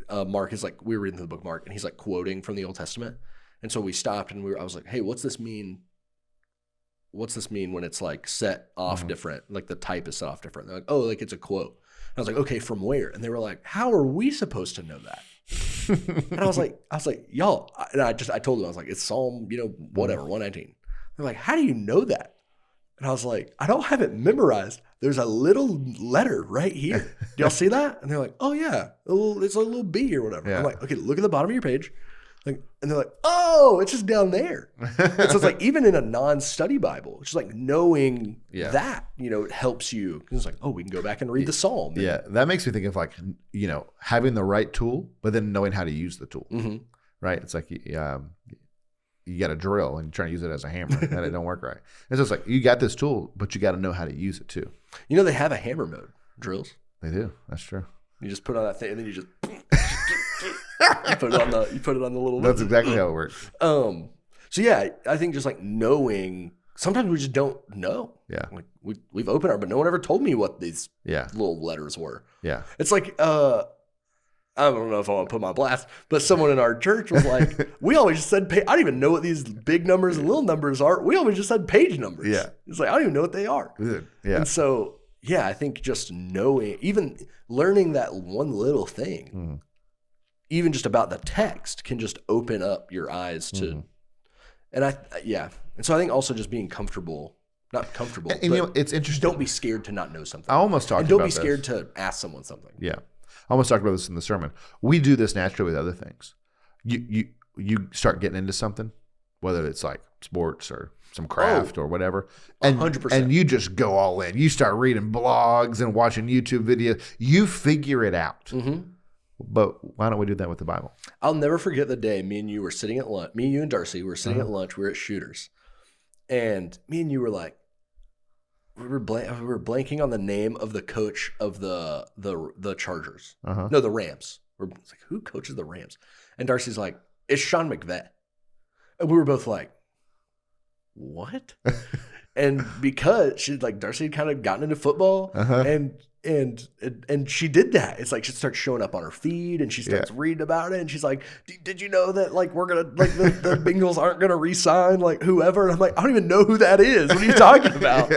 Mark is like, we were reading the book Mark, and he's like quoting from the Old Testament. And so we stopped and I was like, hey, what's this mean? What's this mean when it's like set off different? Like the type is set off different. They're like, oh, like it's a quote. And I was like, okay, from where? And they were like, how are we supposed to know that? And I was like, y'all. And I told them, I was like, it's Psalm, whatever, 119. They're like, how do you know that? And I was like, I don't have it memorized. There's a little letter right here. Do y'all see that? And they're like, oh yeah, it's a little B or whatever. Yeah. I'm like, okay, look at the bottom of your page. Like, and they're like, oh, it's just down there. And so it's like, even in a non-study Bible, it's just like knowing that, it helps you. It's like, oh, we can go back and read the Psalm. Yeah, that makes me think of like, having the right tool, but then knowing how to use the tool, right? It's like you got a drill and you're trying to use it as a hammer and it don't work right. It's just like, you got this tool, but you got to know how to use it too. They have a hammer mode drills. They do. That's true. You just put on that thing and then you just... you put it on the little. That's exactly how it works. So yeah, I think just like knowing. Sometimes we just don't know. Yeah. Like we've opened our, but no one ever told me what these little letters were. Yeah. It's like I don't know if I want to put my blast, but someone in our church was like, we always just said I don't even know what these big numbers and little numbers are. We always just said page numbers. Yeah. It's like I don't even know what they are. Yeah. And so I think just knowing, even learning that one little thing. Even just about the text can just open up your eyes to, and so I think also just being not comfortable. And it's interesting. Don't be scared to not know something. I almost talked about this. And don't be scared to ask someone something. Yeah, I almost talked about this in the sermon. We do this naturally with other things. You start getting into something, whether it's like sports or some craft or whatever, and 100%. And you just go all in. You start reading blogs and watching YouTube videos. You figure it out. But why don't we do that with the Bible? I'll never forget the day me and you were sitting at lunch. Me, you, and Darcy were sitting at lunch. We were at Shooters. And me and you were like, we were blanking on the name of the coach of the Chargers. No, the Rams. We're like, who coaches the Rams? And Darcy's like, it's Sean McVay. And we were both like, what? And because Darcy had kind of gotten into football and she did that. It's like she starts showing up on her feed and she starts reading about it and she's like, did you know that we're gonna the Bengals aren't gonna re-sign whoever? And I'm like, I don't even know who that is. What are you talking about?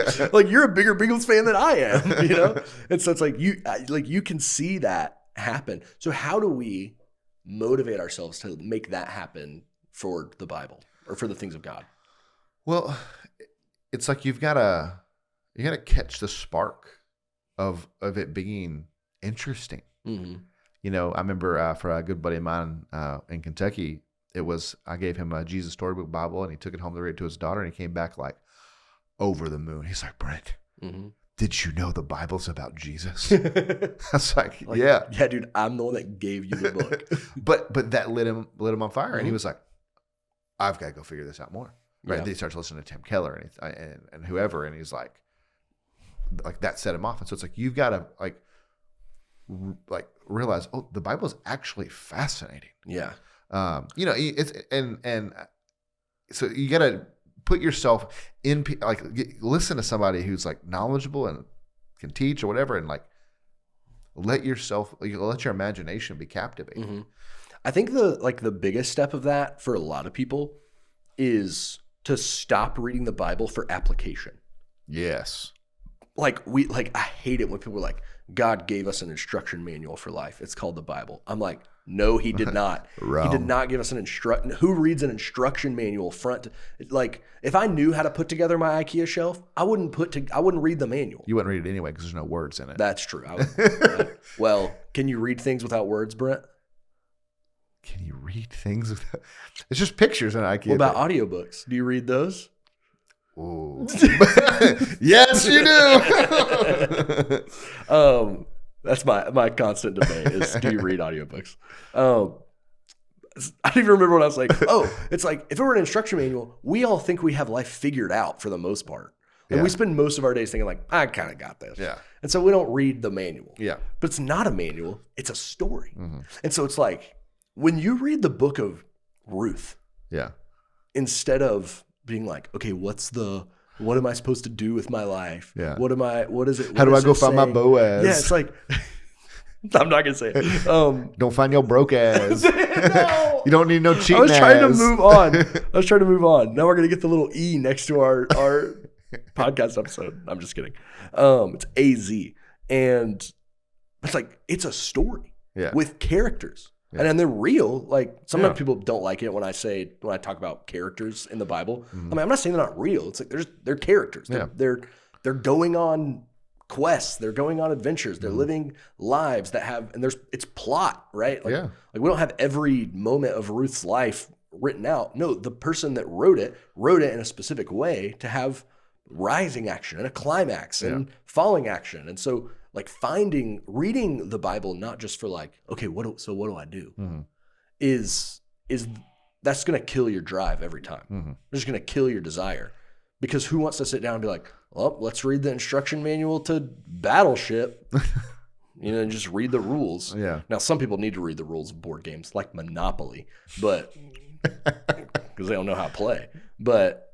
You're a bigger Bengals fan than I am, And so it's like you can see that happen. So how do we motivate ourselves to make that happen for the Bible or for the things of God? Well, it's like you gotta catch the spark of it being interesting. I remember for a good buddy of mine in Kentucky, I gave him a Jesus Storybook Bible and he took it home to read it to his daughter and he came back over the moon. He's like, Brent, did you know the Bible's about Jesus? I was like, yeah. Yeah, dude, I'm the one that gave you the book. but that lit him on fire and he was like, I've got to go figure this out more. Right. Yeah. Then he starts listening to Tim Keller and whoever, and he's like that set him off. And so it's like you've got to realize, oh, the Bible is actually fascinating. Yeah. It's and so you got to put yourself in listen to somebody who's knowledgeable and can teach or whatever, and let your imagination be captivated. I think the biggest step of that for a lot of people is to stop reading the Bible for application. Yes. I hate it when people are like, God gave us an instruction manual for life. It's called the Bible. I'm like, no, he did not. He did not give us an instruction. Who reads an instruction manual front? If I knew how to put together my IKEA shelf, I wouldn't read the manual. You wouldn't read it anyway because there's no words in it. That's true. Well, can you read things without words, Brent? Can you read things without? It's just pictures in IKEA. What about audiobooks? Do you read those? Ooh. Yes, you do. That's my constant debate is, do you read audiobooks? I don't even remember what I was like. Oh, it's like if it were an instruction manual, we all think we have life figured out for the most part. And we spend most of our days thinking like, I kind of got this. Yeah. And so we don't read the manual. Yeah. But it's not a manual. It's a story. And so it's like when you read the book of Ruth, instead of being like, okay, what am I supposed to do with my life? Yeah. What is it? How do I go find my Boaz? Yeah, it's like, I'm not going to say it. Don't find your broke ass. No. You don't need no cheating I was trying to ass. move on. Now we're going to get the little E next to our podcast episode. I'm just kidding. It's AZ. And it's like, it's a story with characters. Yeah. And they're real. Like sometimes people don't like it when I talk about characters in the Bible. I mean, I'm not saying they're not real. It's like they're characters. They're going on quests. They're going on adventures. They're living lives that have, and it's plot, right? Like we don't have every moment of Ruth's life written out. No, the person that wrote it in a specific way to have rising action and a climax and falling action. And so like reading the Bible, not just for like, okay, what do I do? Is that's going to kill your drive every time. It's just going to kill your desire, because who wants to sit down and be like, well, let's read the instruction manual to Battleship, and just read the rules. Yeah. Now, some people need to read the rules of board games like Monopoly, but because they don't know how to play. But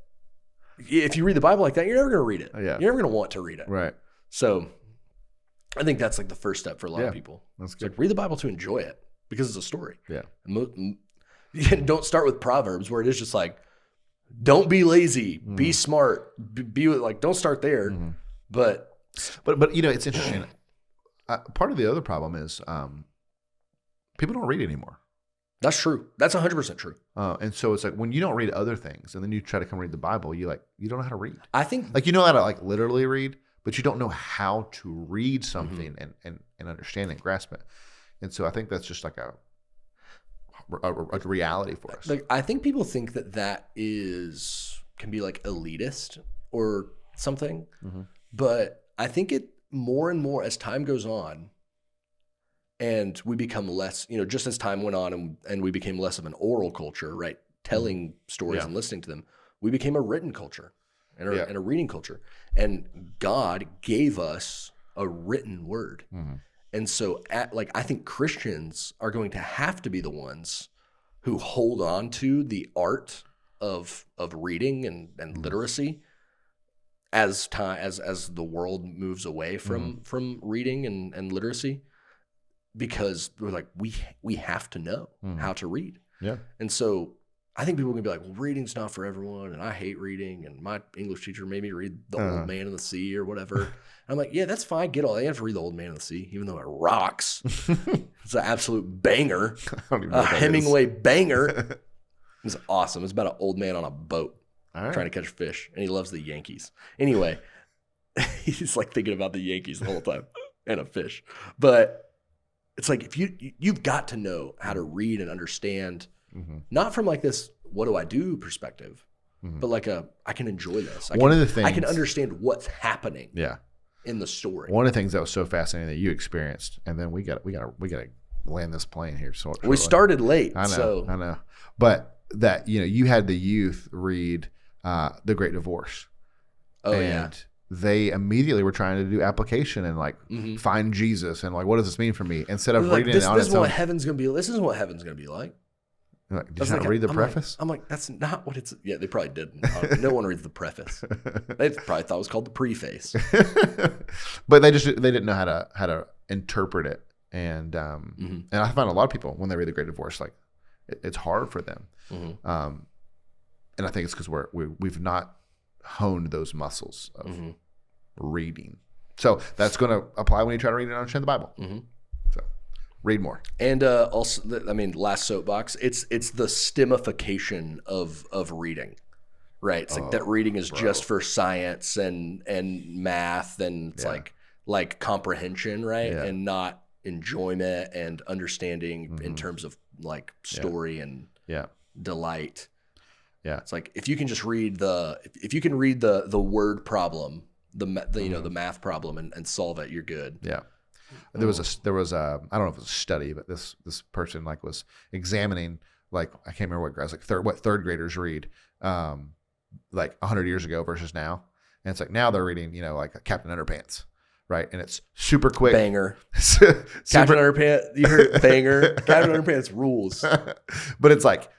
if you read the Bible like that, you're never going to read it. You're never going to want to read it. Right. So I think that's like the first step for a lot of people. That's good. Like read the Bible to enjoy it because it's a story. Yeah. Don't start with Proverbs where it is just like, don't be lazy, be smart, be like, don't start there. But it's interesting. Part of the other problem is people don't read anymore. That's true. That's 100% true. And so it's like when you don't read other things and then you try to come read the Bible, you don't know how to read. I think like you know how to like literally read, but you don't know how to read something and understand and grasp it. And so I think that's just like a reality for us. Like I think people think that can be like elitist or something, but I think it more and more as time goes on, and we become less, just as time went on and we became less of an oral culture, right? Telling stories and listening to them, we became a written culture and a reading culture. And God gave us a written word. And so I think Christians are going to have to be the ones who hold on to the art of reading and literacy as the world moves away from reading and literacy, because we're like, we have to know how to read. Yeah. And so I think people are gonna be like, well, reading's not for everyone, and I hate reading, and my English teacher made me read The Old Man and the Sea or whatever. And I'm like, yeah, that's fine. Get all. They have to read The Old Man and the Sea, even though it rocks. It's an absolute banger. A Hemingway banger. It's awesome. It's about an old man on a boat trying to catch fish, and he loves the Yankees. Anyway, he's like thinking about the Yankees the whole time and a fish. But it's like if you've got to know how to read and understand. Not from like this, what do I do perspective, but like I can enjoy this. One of the things I can understand what's happening. In the story. One of the things that was so fascinating that you experienced, and then we got to land this plane here. So we started late. I know, but that you had the youth read The Great Divorce. And they immediately were trying to do application and like find Jesus and like what does this mean for me instead of reading it on its own. This isn't what heaven's gonna be like. Like, did you not read the preface? I'm like, that's not what it's. Yeah, they probably didn't. No one reads the preface. They probably thought it was called the preface. But they didn't know how to interpret it, and I find a lot of people when they read The Great Divorce, like it's hard for them, and I think it's because we've not honed those muscles of reading. So that's going to apply when you try to read and understand the Bible. Read more. And also, last soapbox, it's the stemification of reading, right? It's like that reading is just for science and math, and it's like comprehension, right? Yeah. And not enjoyment and understanding in terms of like story and delight. Yeah. It's like if you can just read the word problem, the math problem and solve it, you're good. Yeah. There was a I don't know if it was a study, but this person like was examining, like I can't remember what grades, like third graders read like 100 years ago versus now, And it's like now they're reading, like Captain Underpants, right? And it's super quick. Banger. Captain Underpants, you heard banger. Captain Underpants rules. But it's like,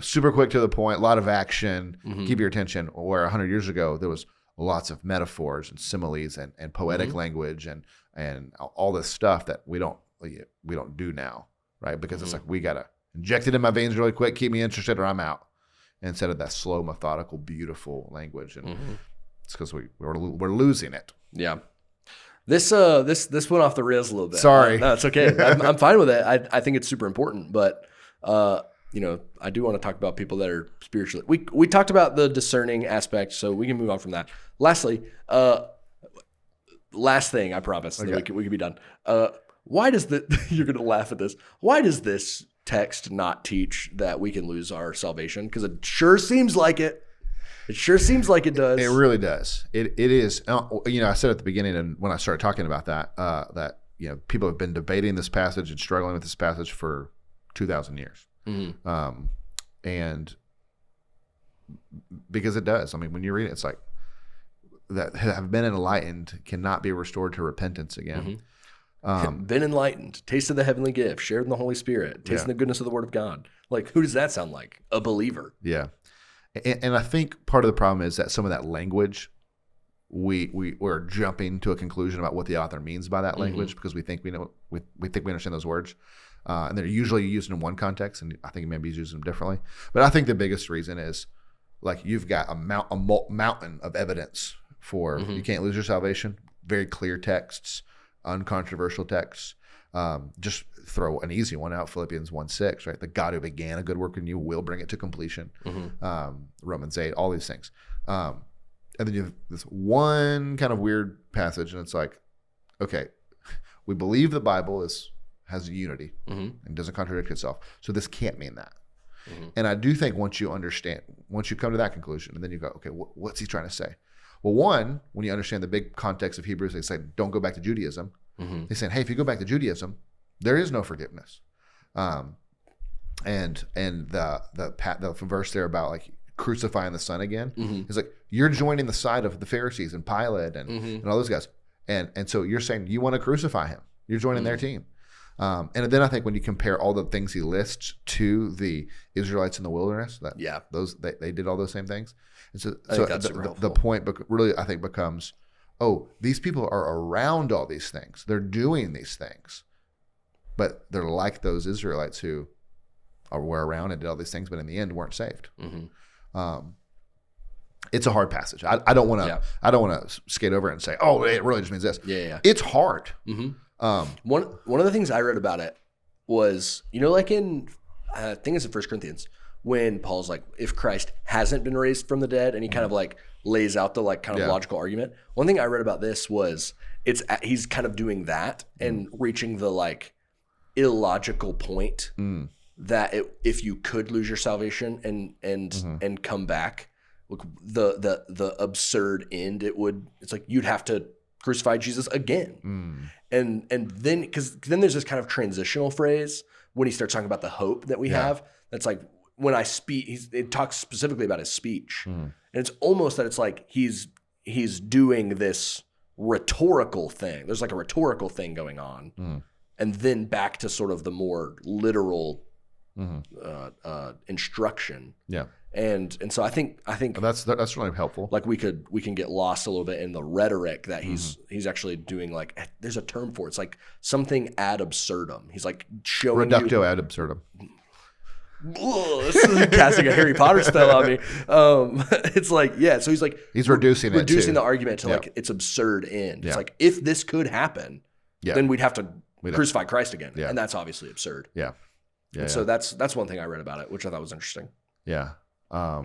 super quick to the point, a lot of action, keep your attention. Where 100 years ago, there was lots of metaphors and similes and poetic language and all this stuff that we don't do now, right? Because it's like, we got to inject it in my veins really quick, keep me interested or I'm out. Instead of that slow, methodical, beautiful language. And it's because we're losing it. Yeah. This went off the rails a little bit. Sorry. No, it's okay. I'm fine with it. I think it's super important, but I do want to talk about people that are spiritually. We talked about the discerning aspect, so we can move on from that. Lastly, last thing I promise, okay. That we can be done. Why does you're going to laugh at this? Why does this text not teach that we can lose our salvation? Because it sure seems like it. It sure seems like it does. It really does. It is. I said at the beginning, and when I started talking about that, that people have been debating this passage and struggling with this passage for 2,000 years, and because it does. I mean, when you read it, it's like that have been enlightened cannot be restored to repentance again. Been enlightened, tasted the heavenly gift, shared in the Holy Spirit, tasted the goodness of the Word of God. Like, who does that sound like? A believer. Yeah. And I think part of the problem is that some of that language, we're jumping to a conclusion about what the author means by that language because we think we know, we think we understand those words. And they're usually used in one context, and I think maybe he's using them differently. But I think the biggest reason is, like, you've got a mountain of evidence for you can't lose your salvation, very clear texts, uncontroversial texts. Just throw an easy one out, Philippians 1:6, right? The God who began a good work in you will bring it to completion. Romans 8, all these things. And then you have this one kind of weird passage, and it's like, okay, we believe the Bible has unity and doesn't contradict itself. So this can't mean that. And I do think once you come to that conclusion, and then you go, okay, what's he trying to say? Well, one, when you understand the big context of Hebrews, they say, don't go back to Judaism. They're saying, hey, if you go back to Judaism, there is no forgiveness. And the verse there about like crucifying the Son again is like, you're joining the side of the Pharisees and Pilate and all those guys. And so you're saying you want to crucify him. You're joining their team. And then I think when you compare all the things he lists to the Israelites in the wilderness, they did all those same things. And so the point really, I think, becomes, oh, these people are around all these things. They're doing these things. But they're like those Israelites who were around and did all these things, but in the end weren't saved. It's a hard passage. I don't want to skate over it and say, oh, it really just means this. Yeah. It's hard. One of the things I read about it was, like in, I think it's in 1 Corinthians, when Paul's like, if Christ hasn't been raised from the dead, and he kind of like lays out the like kind of logical argument. One thing I read about this was he's kind of doing that and reaching the like illogical point that if you could lose your salvation and come back, look, the absurd end it's like you'd have to crucify Jesus again. And then, because then there's this kind of transitional phrase when he starts talking about the hope that we have. That's like, when I speak, it talks specifically about his speech. And it's almost that it's like he's doing this rhetorical thing. There's like a rhetorical thing going on. And then back to sort of the more literal instruction. Yeah. And so I think that's really helpful. Like we can get lost a little bit in the rhetoric that he's actually doing. Like, there's a term for it. It's like something ad absurdum. He's like showing reductio ad absurdum. This is casting a Harry Potter spell on me. It's like, so he's reducing the argument to like its absurd end. It's like, if this could happen, then we'd have to crucify Christ again, and that's obviously absurd. So that's one thing I read about it, which I thought was interesting. I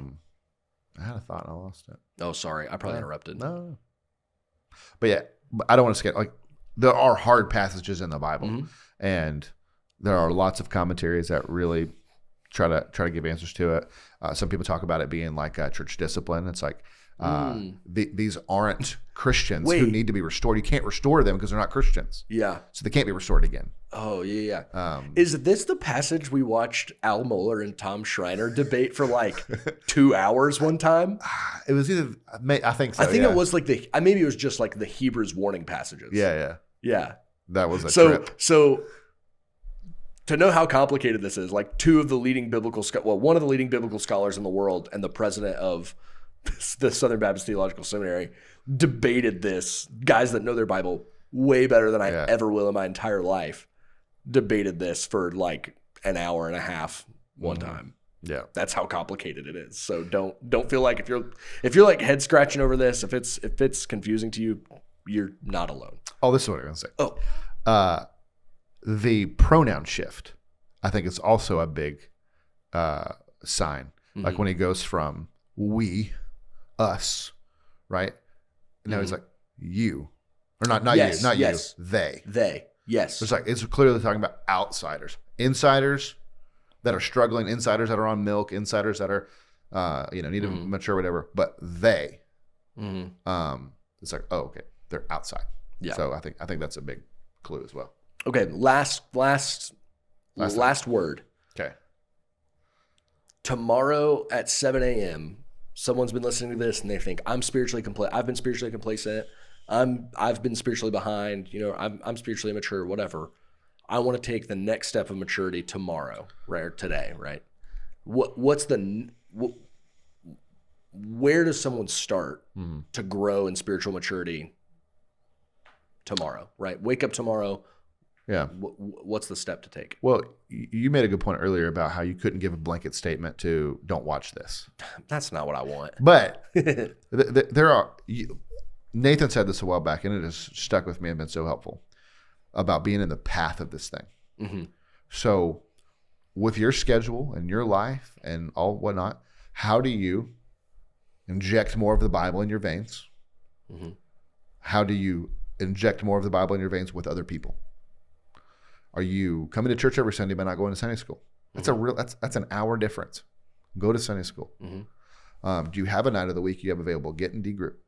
had a thought and I lost it. Oh, sorry. I probably interrupted. No. But I don't want to skip. Like, there are hard passages in the Bible, and there are lots of commentaries that really try to give answers to it. Some people talk about it being like church discipline. It's like these aren't Christians who need to be restored. You can't restore them because they're not Christians. Yeah. So they can't be restored again. Oh, yeah. Is this the passage we watched Al Mohler and Tom Schreiner debate for like 2 hours one time? It was either, I think so. I think it was like maybe it was just like the Hebrews warning passages. Yeah. That was a trip. So to know how complicated this is, like one of the leading biblical scholars in the world and the president of the Southern Baptist Theological Seminary debated this. Guys that know their Bible way better than I ever will in my entire life debated this for like an hour and a half one time. Yeah. That's how complicated it is. So don't feel like if you're like head scratching over this, if it's confusing to you, you're not alone. Oh, this is what I'm going to say. The pronoun shift, I think, is also a big sign. Like when he goes from we, us, right? And now he's like you, or not you, they. Yes. It's clearly talking about outsiders, insiders that are struggling, insiders that are on milk, insiders that are, need to mature, whatever. But they, it's like, oh, okay, they're outside. Yeah. So I think that's a big clue as well. Okay, last word. Okay. Tomorrow at 7 a.m., someone's been listening to this and they think I've been spiritually complacent. I've been spiritually behind. I'm spiritually immature. Whatever. I want to take the next step of maturity tomorrow, right? Or today, right? Where does someone start to grow in spiritual maturity tomorrow? Right? Wake up tomorrow. Yeah. What's the step to take? Well, you made a good point earlier about how you couldn't give a blanket statement to don't watch this. That's not what I want. But there are, Nathan said this a while back, and it has stuck with me and been so helpful about being in the path of this thing. Mm-hmm. So with your schedule and your life and all whatnot, how do you inject more of the Bible in your veins? Mm-hmm. How do you inject more of the Bible in your veins with other people? Are you coming to church every Sunday but not going to Sunday school? That's that's an hour difference. Go to Sunday school. Mm-hmm. Do you have a night of the week you have available? Get in D group.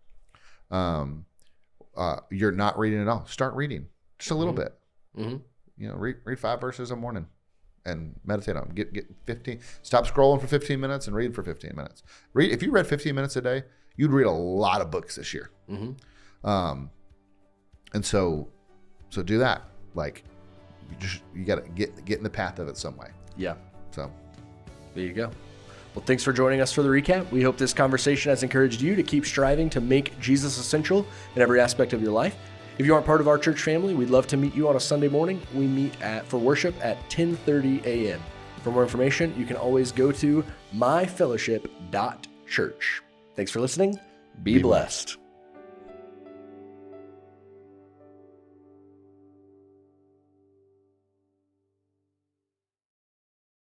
You're not reading at all. Start reading just a little bit. Mm-hmm. Read 5 verses a morning and meditate on them. Get 15. Stop scrolling for 15 minutes and read for 15 minutes. If you read 15 minutes a day, you'd read a lot of books this year. Mm-hmm. And so do that. Like, you got to get in the path of it some way. Yeah. So there you go. Well, thanks for joining us for the recap. We hope this conversation has encouraged you to keep striving to make Jesus essential in every aspect of your life. If you aren't part of our church family, we'd love to meet you on a Sunday morning. We meet for worship at 10:30 a.m. For more information, you can always go to myfellowship.church. Thanks for listening. Be blessed.